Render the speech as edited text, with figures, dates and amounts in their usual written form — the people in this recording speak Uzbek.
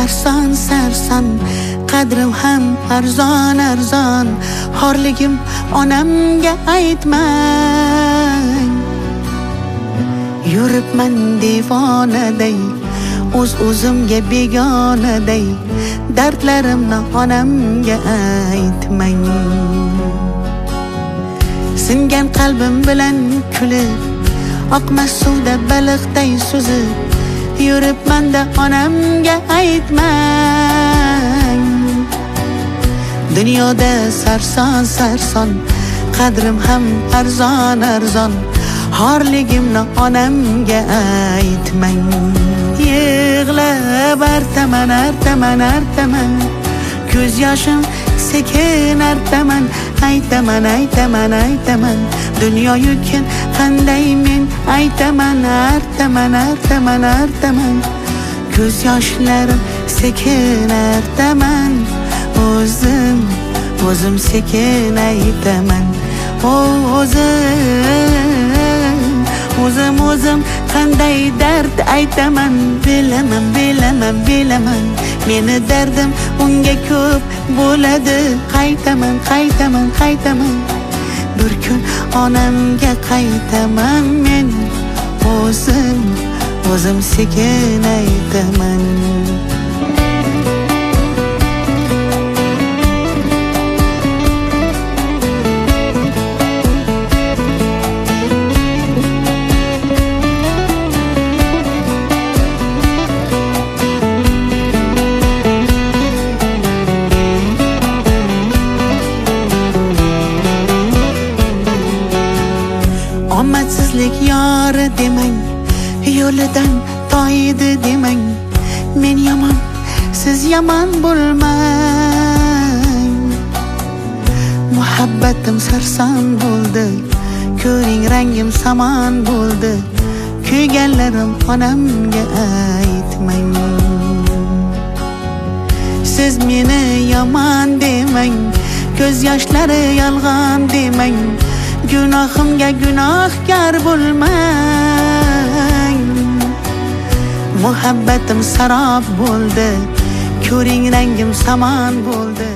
sarson sarson, qadrim ham arzon arzon. Xorligim onamga aytmang. Yuribman devonaday, o'zimga begonaday. Dardlarimni onamga aytmang. Singan qalbim bilan kulib, oqmas suvda baliqday suzib, yuribman-da onamga aytmang. Dunyoda sarson sarson, qadrim ham arzon arzon. Xorligimni onamga aytmang. Yig'lab artaman artaman artaman, ko'z yoshim sekin artaman. Aytaman aytaman aytaman, dunyo yukin qanday men aytaman. Artaman artaman artaman, ko'z yoshlarim sekin artaman. O'zim sekin aytaman. O'zim qanday dard aytaman. Bilaman meni dardim unga ko'p bo'ladi. Qaytaman bir kun onamga qaytaman men. O'zim sekin aytaman. Omadsizlik yori demang, yo'lidan toyidi demang. Men yomon, siz yomon bo'lmang. Muhabbatim sarson bo'ldi, ko'ring rangim samon bo'ldi. Kuyganlarim onamga aytmang. Siz meni yomon demang, ko'z yoshlari yolg'on demang. Gunohimga gunohkor bo'lmang. Muhabbatim sarob bo'ldi, ko'ring rangim samon bo'ldi.